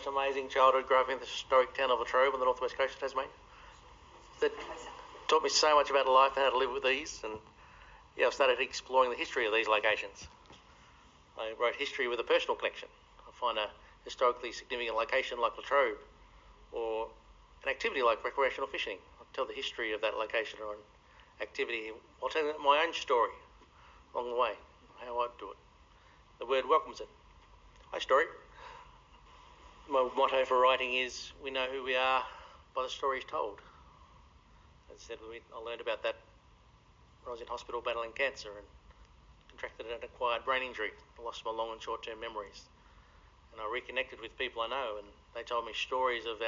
most amazing childhood growing up in the historic town of Latrobe on the northwest coast of Tasmania. That taught me so much about life and how to live with ease, and I started exploring the history of these locations. I wrote history with a personal connection. I find a historically significant location like Latrobe, or an activity like recreational fishing. I'll tell the history of that location or an activity while telling my own story along the way, how I'd do it. The word welcomes it. Hi, story. My motto for writing is, we know who we are by the stories told. As I said, I learned about that when I was in hospital battling cancer and contracted an acquired brain injury. I lost my long and short-term memories. And I reconnected with people I know, and they told me stories of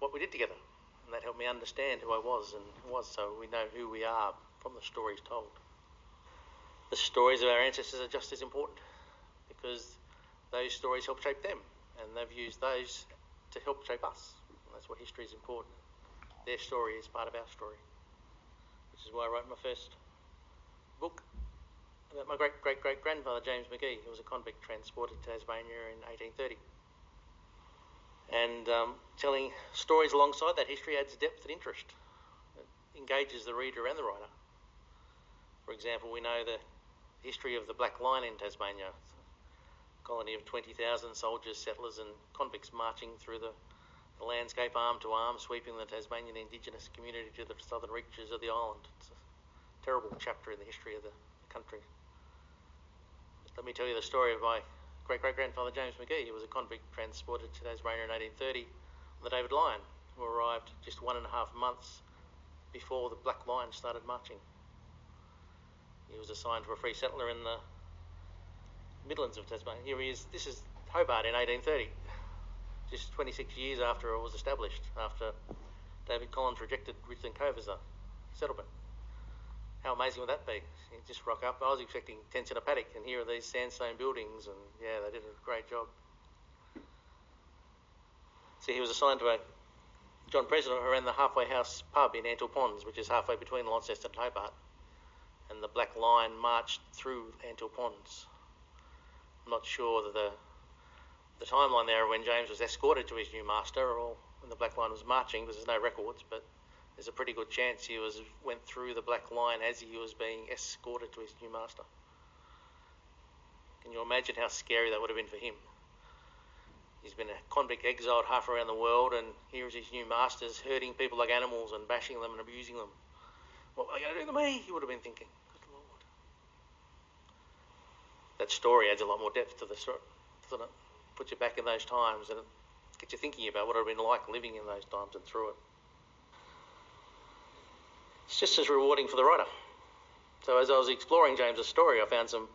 what we did together. And that helped me understand who I was and was, so we know who we are from the stories told. The stories of our ancestors are just as important, because those stories help shape them, and they've used those to help shape us. And that's why history is important. Their story is part of our story, which is why I wrote my first book about my great-great-great-grandfather, James McGee, who was a convict transported to Tasmania in 1830. And telling stories alongside that history adds depth and interest. It engages the reader and the writer. For example, we know the history of the Black Line in Tasmania, a colony of 20,000 soldiers, settlers and convicts marching through the landscape arm to arm, sweeping the Tasmanian Indigenous community to the southern reaches of the island. It's a terrible chapter in the history of the country. Let me tell you the story of my great-great-grandfather James McGee, who was a convict transported to Tasmania in 1830 on the David Line, who arrived just 1.5 months before the Black Line started marching. He was assigned to a free settler in the Midlands of Tasmania. Here he is. This is Hobart in 1830, just 26 years after it was established, after David Collins rejected Richland Cove as a settlement. How amazing would that be? You just rock up. I was expecting tents in a paddock, and here are these sandstone buildings, and yeah, they did a great job. So he was assigned to a John President, who ran the Halfway House pub in Antle Ponds, which is halfway between Launceston and Hobart. And the Black Line marched through Antle Ponds. I'm not sure that the timeline there when James was escorted to his new master or when the Black Line was marching, because there's no records, but there's a pretty good chance he went through the Black Line as he was being escorted to his new master. Can you imagine how scary that would have been for him? He's been a convict exiled half around the world, and here is his new masters herding people like animals and bashing them and abusing them. What are they going to do to me? He would have been thinking. Good Lord. That story adds a lot more depth to the story, doesn't it? Puts you back in those times and it gets you thinking about what it would have been like living in those times and through it. It's just as rewarding for the writer. So as I was exploring James's story, I found some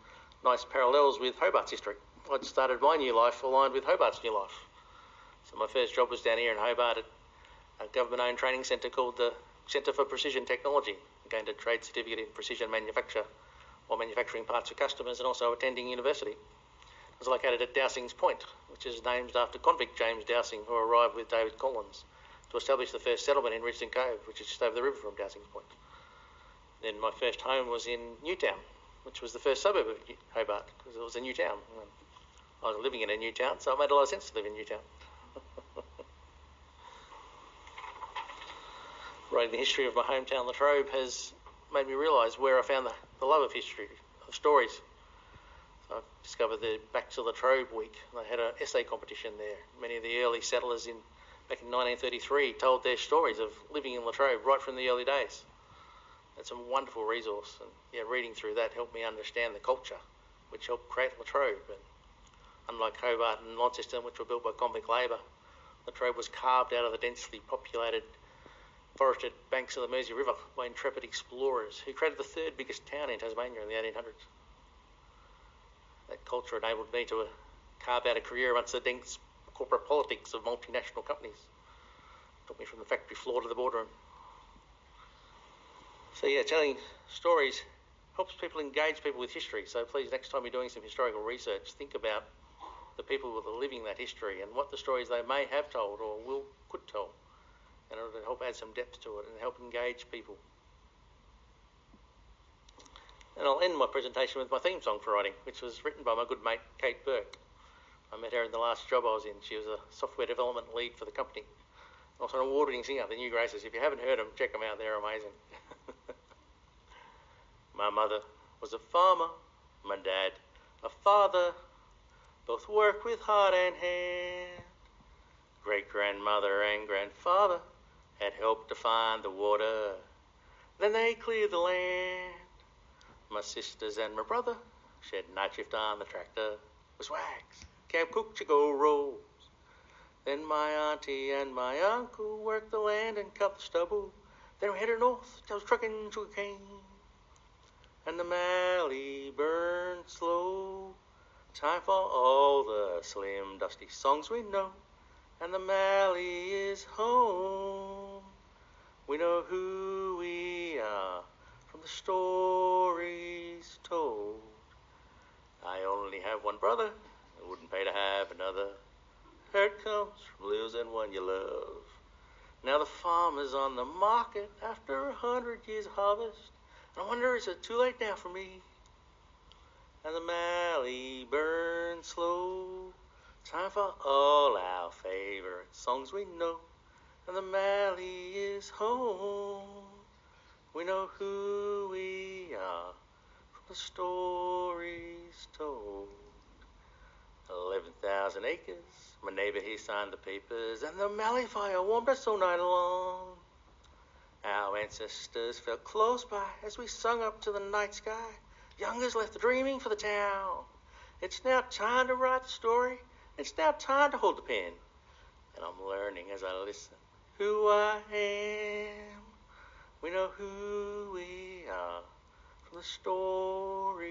nice parallels with Hobart's history. I'd started my new life aligned with Hobart's new life. So my first job was down here in Hobart at a government-owned training centre called the Centre for Precision Technology. I gained a trade certificate in precision manufacture while manufacturing parts for customers and also attending university. It was located at Dowsing's Point, which is named after convict James Dowsing, who arrived with David Collins to establish the first settlement in Richland Cove, which is just over the river from Dowsing's Point. Then my first home was in Newtown, which was the first suburb of Hobart, because it was a new town. I was living in a new town, so it made a lot of sense to live in Newtown. Writing the history of my hometown, Latrobe, has made me realise where I found the love of history, of stories. So I discovered the Back to Latrobe week. They had an essay competition there. Many of the early settlers back in 1933 told their stories of living in Latrobe right from the early days. It's a wonderful resource, and reading through that helped me understand the culture, which helped create Latrobe. And unlike Hobart and Launceston, which were built by convict labour, Latrobe was carved out of the densely populated forested banks of the Mersey River by intrepid explorers who created the third biggest town in Tasmania in the 1800s. That culture enabled me to carve out a career amongst the dense corporate politics of multinational companies. Took me from the factory floor to the boardroom. So telling stories helps people engage people with history. So please, next time you're doing some historical research, think about the people who are living that history and what the stories they may have told or could tell, in order to help add some depth to it and help engage people. And I'll end my presentation with my theme song for writing, which was written by my good mate Kate Burke. I met her in the last job I was in. She was a software development lead for the company. Also an award-winning singer, the New Graces. If you haven't heard them, check them out. They're amazing. My mother was a farmer. My dad, a father. Both worked with heart and hand. Great-grandmother and grandfather had helped to find the water. Then they cleared the land. My sisters and my brother shed night shift on the tractor. Was wax, Camp Cook, Chico rolls. Then my auntie and my uncle worked the land and cut the stubble. Then we headed north, I was trucking sugar cane. And the mallee burned slow. Time for all the slim, dusty songs we know. And the mallee is home. We know who we are from the stories told. I only have one brother, it wouldn't pay to have another. Hurt comes from losing one you love. Now the farmer's on the market after 100 years of harvest. And I wonder, is it too late now for me? And the mallee burns slow. Time for all our favorite songs we know. And the mallee is home. We know who we are from the stories told. 11,000 acres, my neighbour he signed the papers, and the mallee fire warmed us all night long. Our ancestors felt close by as we sung up to the night sky. Youngers left dreaming for the town. It's now time to write the story. It's now time to hold the pen. And I'm learning as I listen who I am. We know who we are from the stories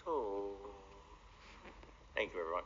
told. Thank you, everyone.